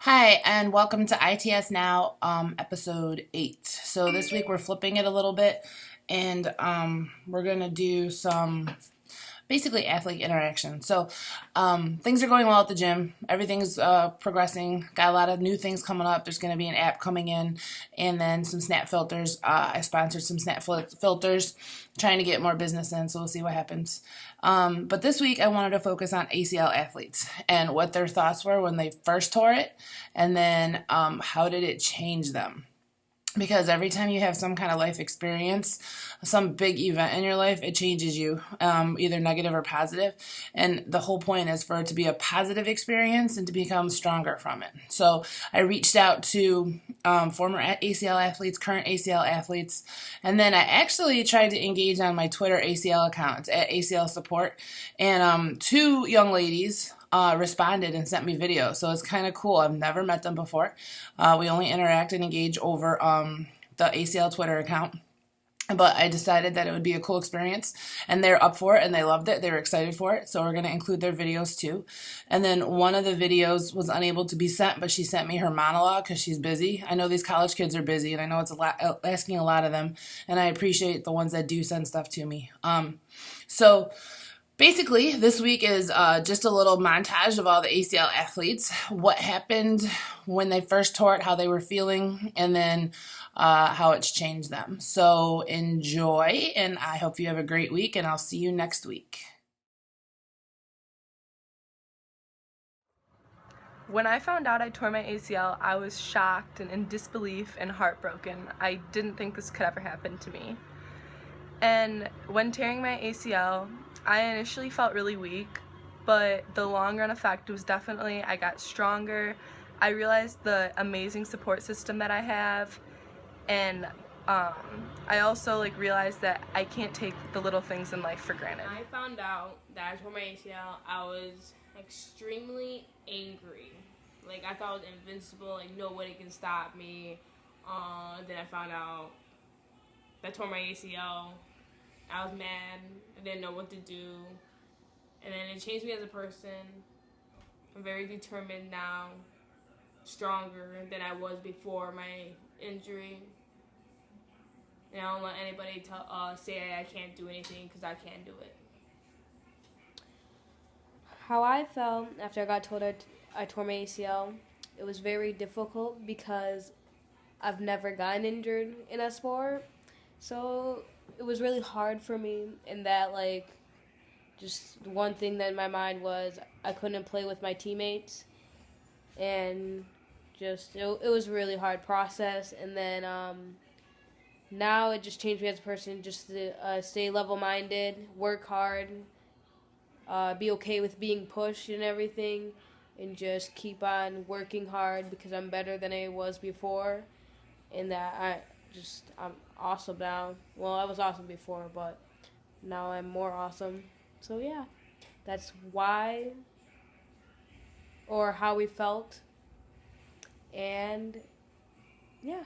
Hi, and welcome to ITS Now, episode 8. So this week we're flipping it a little bit, and we're going to do some basically athlete interaction. So things are going well at the gym. Everything's progressing. Got a lot of new things coming up. There's going to be an app coming in, and then some snap filters. I sponsored some snap filters, trying to get more business in, so we'll see what happens. But this week I wanted to focus on ACL athletes and what their thoughts were when they first tore it, and then how did it change them. Because every time you have some kind of life experience, some big event in your life, it changes you, either negative or positive. And the whole point is for it to be a positive experience and to become stronger from it. So I reached out to former ACL athletes, current ACL athletes, and then I actually tried to engage on my Twitter ACL account at ACL Support. And two young ladies responded and sent me videos. So it's kind of cool. I've never met them before. We only interact and engage over the ACL Twitter account. But I decided that it would be a cool experience, and they're up for it, and they loved it. They were excited for it, so we're going to include their videos too. And then one of the videos was unable to be sent, but she sent me her monologue because she's busy. I know these college kids are busy, and I know it's asking a lot of them, and I appreciate the ones that do send stuff to me. So basically, this week is just a little montage of all the ACL athletes, what happened when they first tore it, how they were feeling, and then how it's changed them. So enjoy, and I hope you have a great week, and I'll see you next week. When I found out I tore my ACL, I was shocked and in disbelief and heartbroken. I didn't think this could ever happen to me. And when tearing my ACL, I initially felt really weak, but the long run effect was definitely I got stronger. I realized the amazing support system that I have, and I also realized that I can't take the little things in life for granted. When I found out that I tore my ACL, I was extremely angry. I thought I was invincible, nobody can stop me. Then I found out that I tore my ACL. I was mad. I didn't know what to do. And then it changed me as a person. I'm very determined now, stronger than I was before my injury. And I don't let anybody say I can't do anything, because I can do it. How I felt after I got told I tore my ACL, it was very difficult because I've never gotten injured in a sport. So it was really hard for me in that, just one thing that in my mind was I couldn't play with my teammates. And just, it was a really hard process. And then now it just changed me as a person, just to stay level-minded, work hard, be okay with being pushed and everything, and just keep on working hard because I'm better than I was before. And that I'm awesome now. Well, I was awesome before, but now I'm more awesome. So yeah, that's why or how we felt. And yeah.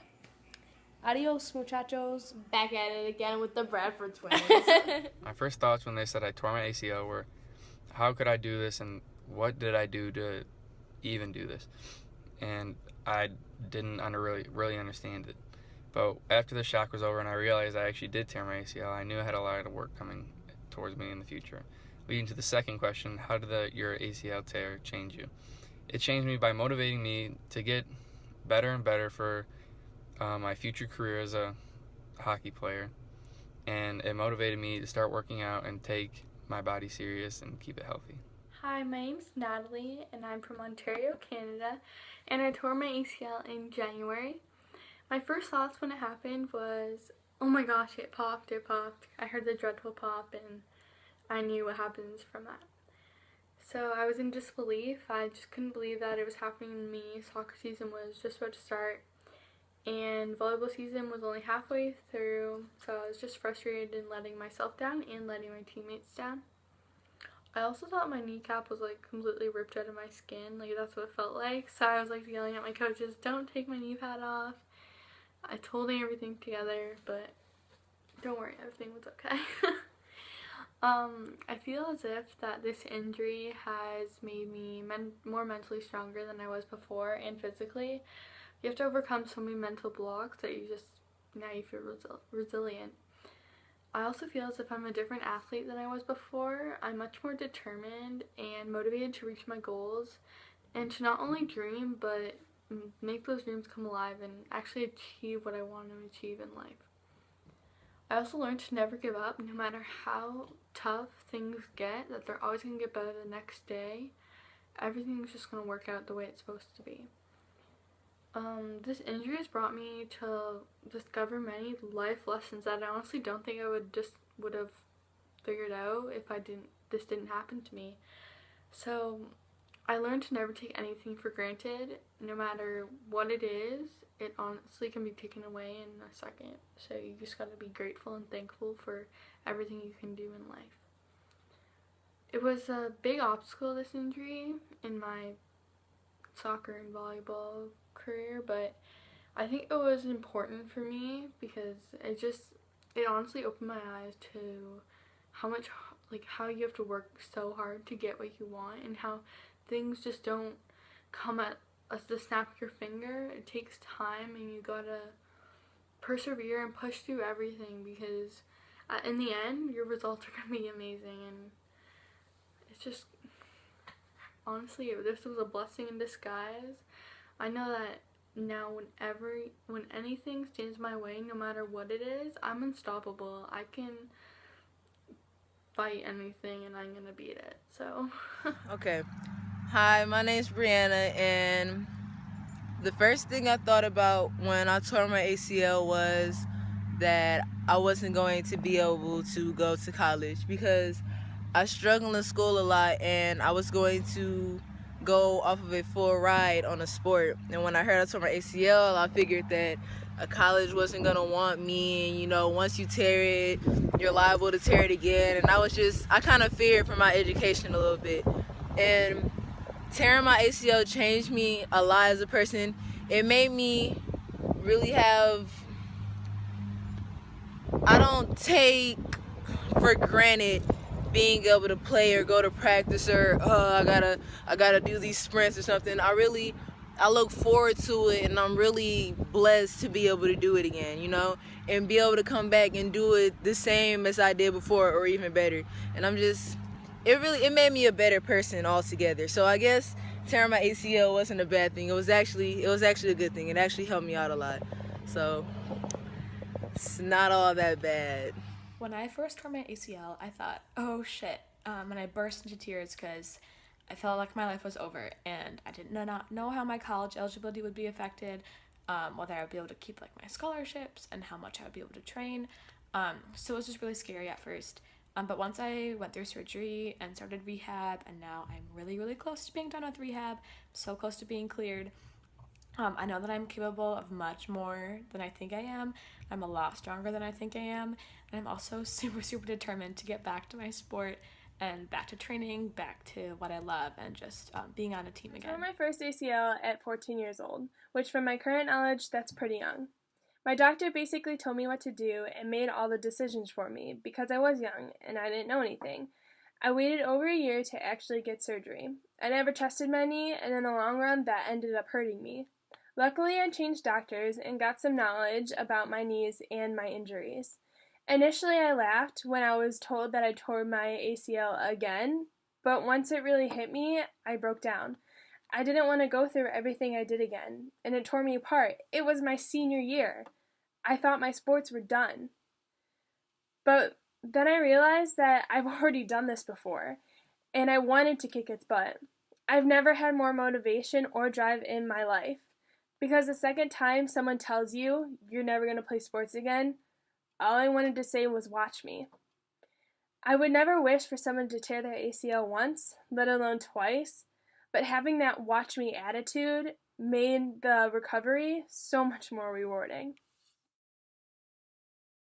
Adios, muchachos. Back at it again with the Bradford twins. My first thoughts when they said I tore my ACL were, how could I do this, and what did I do to even do this? And I didn't really understand it. But after the shock was over and I realized I actually did tear my ACL, I knew I had a lot of work coming towards me in the future. Leading to the second question, how did your ACL tear change you? It changed me by motivating me to get better and better for my future career as a hockey player. And it motivated me to start working out and take my body serious and keep it healthy. Hi, my name's Natalie, and I'm from Ontario, Canada, and I tore my ACL in January. My first thoughts when it happened was, oh my gosh, it popped. I heard the dreadful pop, and I knew what happens from that. So I was in disbelief. I just couldn't believe that it was happening to me. Soccer season was just about to start, and volleyball season was only halfway through, so I was just frustrated and letting myself down and letting my teammates down. I also thought my kneecap was completely ripped out of my skin. That's what it felt like. So I was yelling at my coaches, don't take my knee pad off. I told them everything together, but don't worry, everything was okay. I feel as if that this injury has made me more mentally stronger than I was before, and physically. You have to overcome so many mental blocks that now you feel resilient. I also feel as if I'm a different athlete than I was before. I'm much more determined and motivated to reach my goals and to not only dream, but make those dreams come alive and actually achieve what I want to achieve in life. I also learned to never give up, no matter how tough things get, that they're always going to get better the next day. Everything's just going to work out the way it's supposed to be. This injury has brought me to discover many life lessons that I honestly don't think I would have figured out if this didn't happen to me. So I learned to never take anything for granted, no matter what it is. It honestly can be taken away in a second. So you just gotta be grateful and thankful for everything you can do in life. It was a big obstacle, this injury, in my soccer and volleyball career, but I think it was important for me because it honestly opened my eyes to how you have to work so hard to get what you want, and how things just don't come at the snap of your finger. It takes time, and you gotta persevere and push through everything, because in the end your results are gonna be amazing. And it's just, honestly, this was a blessing in disguise. I know that now when anything stands my way, no matter what it is, I'm unstoppable. I can fight anything and I'm gonna beat it. So Okay. Hi, my name's Brianna, and the first thing I thought about when I tore my ACL was that I wasn't going to be able to go to college because I struggled in school a lot, and I was going to go off of a full ride on a sport. And when I heard I tore my ACL, I figured that a college wasn't going to want me, and once you tear it, you're liable to tear it again. And I kind of feared for my education a little bit. And tearing my ACL changed me a lot as a person. It made me really I don't take for granted being able to play or go to practice, or I gotta do these sprints or something. I look forward to it, and I'm really blessed to be able to do it again, and be able to come back and do it the same as I did before or even better. And it made me a better person altogether. So I guess tearing my ACL wasn't a bad thing. It was actually a good thing. It actually helped me out a lot. So it's not all that bad. When I first tore my ACL, I thought, oh shit, and I burst into tears because I felt like my life was over, and I did not know how my college eligibility would be affected, whether I would be able to keep my scholarships, and how much I would be able to train. So it was just really scary at first. But once I went through surgery and started rehab, and now I'm really, really close to being done with rehab, so close to being cleared. I know that I'm capable of much more than I think I am. I'm a lot stronger than I think I am. And I'm also super, super determined to get back to my sport and back to training, back to what I love, and just being on a team again. I tore my first ACL at 14 years old, which from my current knowledge, that's pretty young. My doctor basically told me what to do and made all the decisions for me because I was young and I didn't know anything. I waited over a year to actually get surgery. I never trusted my knee, and in the long run, that ended up hurting me. Luckily, I changed doctors and got some knowledge about my knees and my injuries. Initially, I laughed when I was told that I tore my ACL again, but once it really hit me, I broke down. I didn't want to go through everything I did again, and it tore me apart. It was my senior year. I thought my sports were done. But then I realized that I've already done this before, and I wanted to kick its butt. I've never had more motivation or drive in my life. Because the second time someone tells you you're never going to play sports again, all I wanted to say was watch me. I would never wish for someone to tear their ACL once, let alone twice, but having that watch me attitude made the recovery so much more rewarding.